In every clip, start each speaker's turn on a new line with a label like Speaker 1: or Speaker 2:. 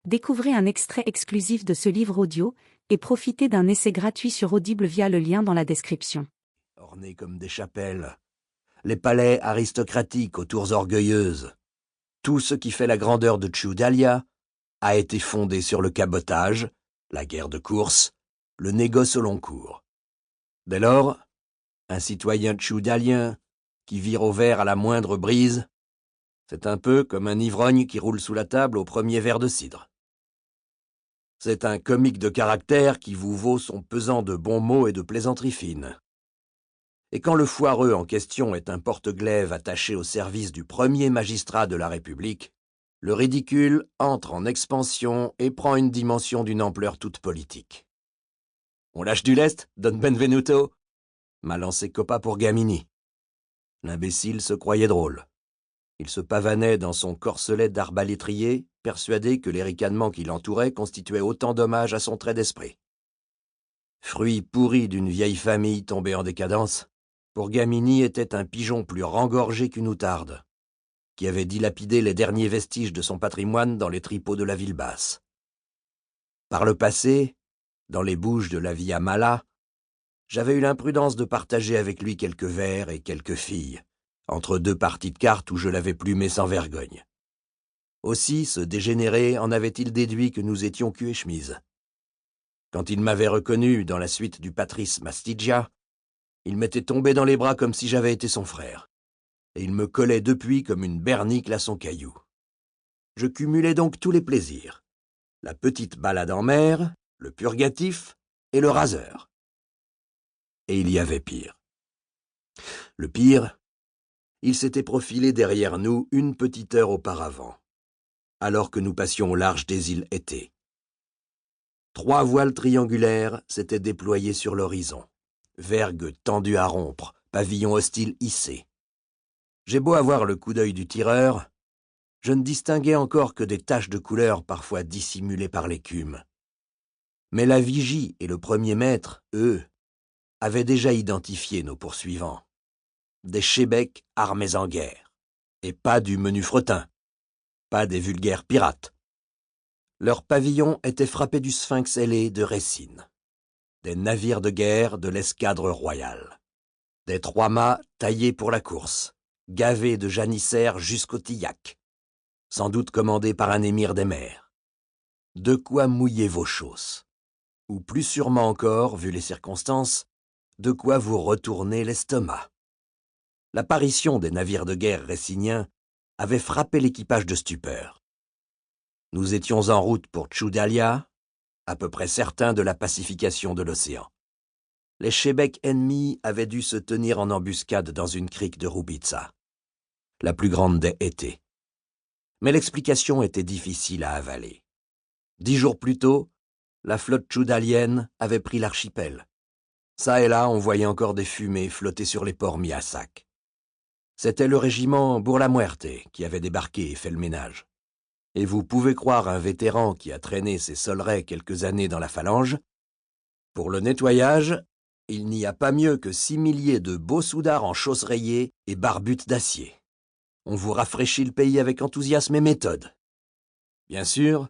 Speaker 1: Découvrez un extrait exclusif de ce livre audio et profitez d'un essai gratuit sur Audible via le lien dans la description.
Speaker 2: Ornés comme des chapelles, les palais aristocratiques aux tours orgueilleuses, tout ce qui fait la grandeur de Tchoudalia a été fondé sur le cabotage, la guerre de course, le négoce au long cours. Dès lors, un citoyen tchoudalien qui vire au vert à la moindre brise, c'est un peu comme un ivrogne qui roule sous la table au premier verre de cidre. C'est un comique de caractère qui vous vaut son pesant de bons mots et de plaisanteries fines. Et quand le foireux en question est un porte-glaive attaché au service du premier magistrat de la République, le ridicule entre en expansion et prend une dimension d'une ampleur toute politique. On lâche du lest, Don Benvenuto, m'a lancé Coppa pour Gamini. L'imbécile se croyait drôle. Il se pavanait dans son corselet d'arbalétrier, persuadé que les ricanements qui l'entouraient constituaient autant d'hommages à son trait d'esprit. Fruit pourri d'une vieille famille tombée en décadence, pour Gamini était un pigeon plus rengorgé qu'une outarde, qui avait dilapidé les derniers vestiges de son patrimoine dans les tripots de la ville basse. Par le passé, dans les bouges de la Via Mala, j'avais eu l'imprudence de partager avec lui quelques verres et quelques filles, entre deux parties de cartes où je l'avais plumé sans vergogne. Aussi, ce dégénéré en avait-il déduit que nous étions cul et chemise. Quand il m'avait reconnu dans la suite du Patrice Mastigia, il m'était tombé dans les bras comme si j'avais été son frère, et il me collait depuis comme une bernicle à son caillou. Je cumulais donc tous les plaisirs, la petite balade en mer, le purgatif et le raseur. Et il y avait pire. Le pire, il s'était profilé derrière nous une petite heure auparavant, alors que nous passions au large des îles Été. 3 voiles triangulaires s'étaient déployées sur l'horizon, vergues tendues à rompre, pavillon hostile hissé. J'ai beau avoir le coup d'œil du tireur, je ne distinguais encore que des taches de couleur parfois dissimulées par l'écume. Mais la vigie et le premier maître, eux, avaient déjà identifié nos poursuivants. Des chébecs armés en guerre, et pas du menu fretin, pas des vulgaires pirates. Leur pavillon était frappé du sphinx ailé de Racine, des navires de guerre de l'escadre royale, des 3 mâts taillés pour la course, gavés de janissaires jusqu'au tillac, sans doute commandés par un émir des mers. De quoi mouiller vos chausses, ou plus sûrement encore, vu les circonstances, de quoi vous retourner l'estomac. L'apparition des navires de guerre réciniens avait frappé l'équipage de stupeur. Nous étions en route pour Tchoudalia, à peu près certains de la pacification de l'océan. Les chébecs ennemis avaient dû se tenir en embuscade dans une crique de Rubitsa, la plus grande des Été. Mais l'explication était difficile à avaler. 10 jours plus tôt, la flotte tchoudalienne avait pris l'archipel. Ça et là, on voyait encore des fumées flotter sur les ports mis à sac. C'était le régiment Bourg-la-Muerte qui avait débarqué et fait le ménage. Et vous pouvez croire un vétéran qui a traîné ses solerets quelques années dans la phalange. Pour le nettoyage, il n'y a pas mieux que 6 milliers de beaux soudards en chausses rayées et barbutes d'acier. On vous rafraîchit le pays avec enthousiasme et méthode. Bien sûr,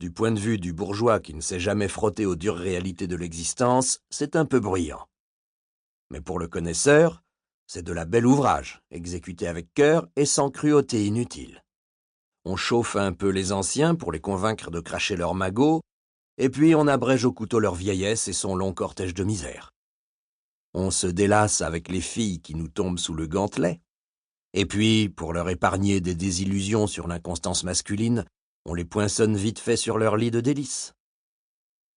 Speaker 2: du point de vue du bourgeois qui ne s'est jamais frotté aux dures réalités de l'existence, c'est un peu bruyant. Mais pour le connaisseur, c'est de la belle ouvrage, exécuté avec cœur et sans cruauté inutile. On chauffe un peu les anciens pour les convaincre de cracher leur magot, et puis on abrège au couteau leur vieillesse et son long cortège de misère. On se délasse avec les filles qui nous tombent sous le gantelet, et puis, pour leur épargner des désillusions sur l'inconstance masculine, on les poinçonne vite fait sur leur lit de délices.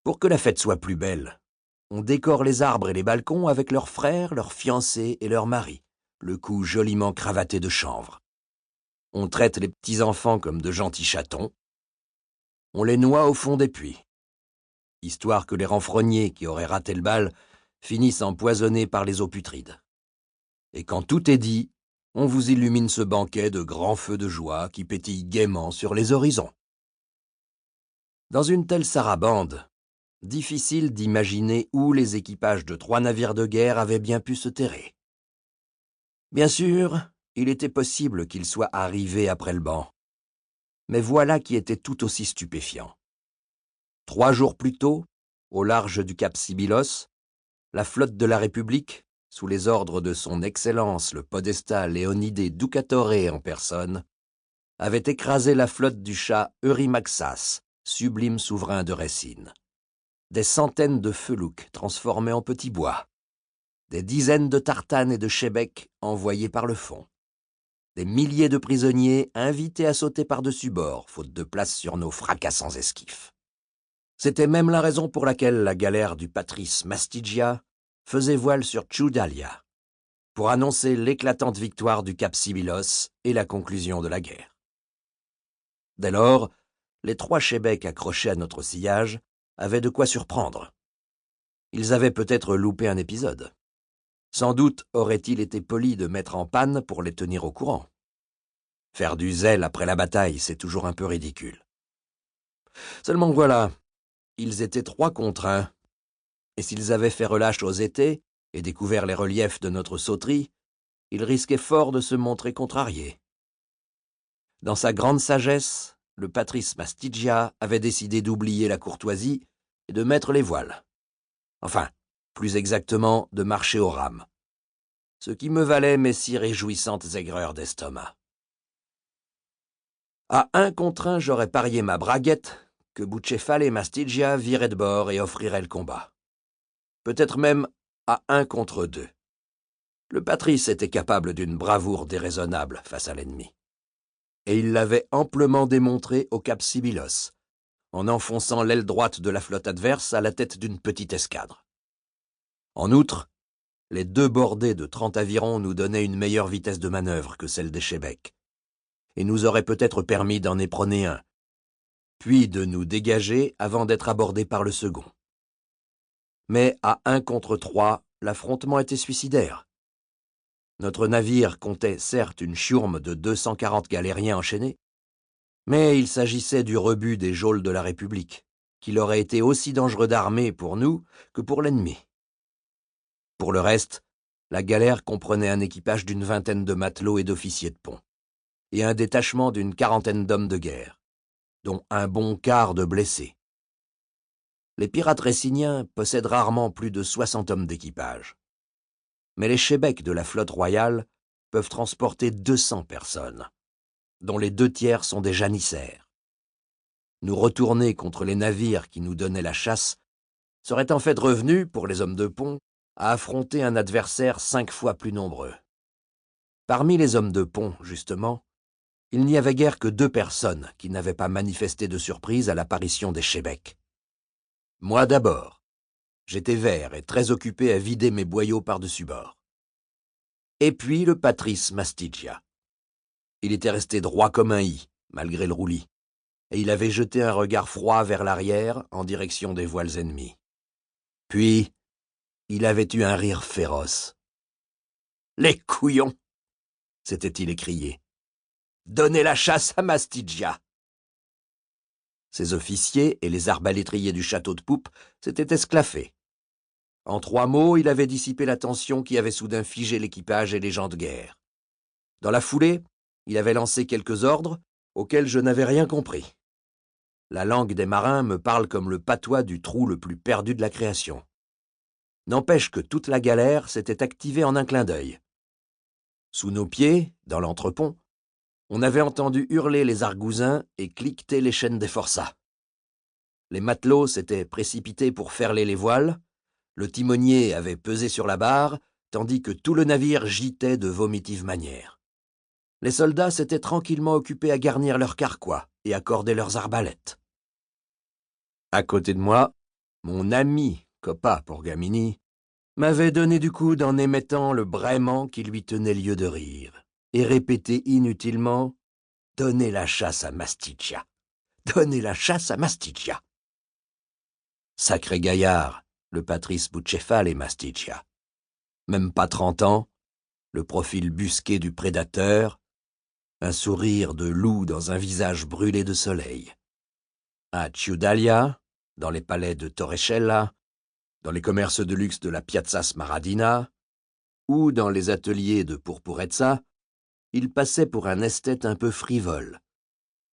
Speaker 2: Pour que la fête soit plus belle, on décore les arbres et les balcons avec leurs frères, leurs fiancés et leurs maris, le cou joliment cravaté de chanvre. On traite les petits-enfants comme de gentils chatons. On les noie au fond des puits, histoire que les renfrogniers qui auraient raté le bal finissent empoisonnés par les eaux putrides. Et quand tout est dit, on vous illumine ce banquet de grands feux de joie qui pétillent gaiement sur les horizons. Dans une telle sarabande, difficile d'imaginer où les équipages de 3 navires de guerre avaient bien pu se terrer. Bien sûr, il était possible qu'ils soient arrivés après le banc. Mais voilà qui était tout aussi stupéfiant. 3 jours plus tôt, au large du cap Sibyllos, la flotte de la République, sous les ordres de son Excellence le podestat Léonidé Doukatoré en personne, avait écrasé la flotte du Shah Eurymaxas, sublime souverain de Rhécine. Des centaines de felouks transformés en petits bois, des dizaines de tartanes et de chébèques envoyés par le fond, des milliers de prisonniers invités à sauter par-dessus bord, faute de place sur nos fracassants esquifs. C'était même la raison pour laquelle la galère du patrice Mastigia faisait voile sur Tchoudalia, pour annoncer l'éclatante victoire du cap Sibyllos et la conclusion de la guerre. Dès lors, les 3 chébèques accrochés à notre sillage avaient de quoi surprendre. Ils avaient peut-être loupé un épisode. Sans doute aurait-il été poli de mettre en panne pour les tenir au courant. Faire du zèle après la bataille, c'est toujours un peu ridicule. Seulement voilà, ils étaient 3 contre 1, et s'ils avaient fait relâche aux étés et découvert les reliefs de notre sauterie, ils risquaient fort de se montrer contrariés. Dans sa grande sagesse, le patrice Mastigia avait décidé d'oublier la courtoisie et de mettre les voiles. Enfin, plus exactement, de marcher aux rames. Ce qui me valait mes si réjouissantes aigreurs d'estomac. À 1 contre 1, j'aurais parié ma braguette que Bucéphale et Mastigia viraient de bord et offriraient le combat. Peut-être même à 1 contre 2. Le patrice était capable d'une bravoure déraisonnable face à l'ennemi. Et il l'avait amplement démontré au cap Sibyllos, en enfonçant l'aile droite de la flotte adverse à la tête d'une petite escadre. En outre, les 2 bordées de 30 avirons nous donnaient une meilleure vitesse de manœuvre que celle des chébèques, et nous auraient peut-être permis d'en éperonner un, puis de nous dégager avant d'être abordés par le second. Mais à 1 contre 3, l'affrontement était suicidaire. Notre navire comptait certes une chiourme de 240 galériens enchaînés, mais il s'agissait du rebut des geôles de la République, qu'il aurait été aussi dangereux d'armer pour nous que pour l'ennemi. Pour le reste, la galère comprenait un équipage d'une 20aine de matelots et d'officiers de pont, et un détachement d'une 40aine d'hommes de guerre, dont un bon quart de blessés. Les pirates réciniens possèdent rarement plus de 60 hommes d'équipage. Mais les chébèques de la flotte royale peuvent transporter 200 personnes, dont les 2 tiers sont des janissaires. Nous retourner contre les navires qui nous donnaient la chasse serait en fait revenu, pour les hommes de pont, à affronter un adversaire 5 fois plus nombreux. Parmi les hommes de pont, justement, il n'y avait guère que 2 personnes qui n'avaient pas manifesté de surprise à l'apparition des chébèques. Moi d'abord. J'étais vert et très occupé à vider mes boyaux par-dessus bord. Et puis le patrice Mastigia. Il était resté droit comme un i, malgré le roulis, et il avait jeté un regard froid vers l'arrière en direction des voiles ennemies. Puis, il avait eu un rire féroce. « Les couillons !» s'était-il écrié. « Donnez la chasse à Mastigia !» Ses officiers et les arbalétriers du château de Poupe s'étaient esclaffés. En 3 mots, il avait dissipé la tension qui avait soudain figé l'équipage et les gens de guerre. Dans la foulée, il avait lancé quelques ordres auxquels je n'avais rien compris. La langue des marins me parle comme le patois du trou le plus perdu de la création. N'empêche que toute la galère s'était activée en un clin d'œil. Sous nos pieds, dans l'entrepont, on avait entendu hurler les argousins et cliqueter les chaînes des forçats. Les matelots s'étaient précipités pour ferler les voiles, le timonier avait pesé sur la barre, tandis que tout le navire gîtait de vomitive manière. Les soldats s'étaient tranquillement occupés à garnir leurs carquois et à corder leurs arbalètes. À côté de moi, mon ami, Coppa pour Gamini, m'avait donné du coude en émettant le braiement qui lui tenait lieu de rire, et répétait inutilement « Donnez la chasse à Mastigia! Donnez la chasse à Mastigia !» Sacré gaillard, le patrice Bucéphale et Mastigia. Même pas 30 ans, le profil busqué du prédateur, un sourire de loup dans un visage brûlé de soleil. À Tchoudalia, dans les palais de Torrecella, dans les commerces de luxe de la Piazza Smaradina, ou dans les ateliers de Purpurezza, il passait pour un esthète un peu frivole,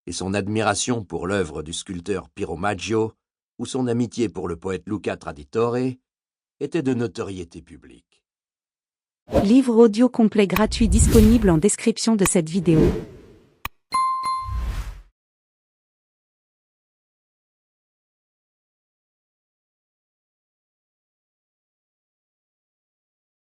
Speaker 2: et son admiration pour l'œuvre du sculpteur Piero Maggio, ou son amitié pour le poète Luca Traditore, étaient de notoriété publique.
Speaker 1: Livre audio complet gratuit disponible en description de cette vidéo.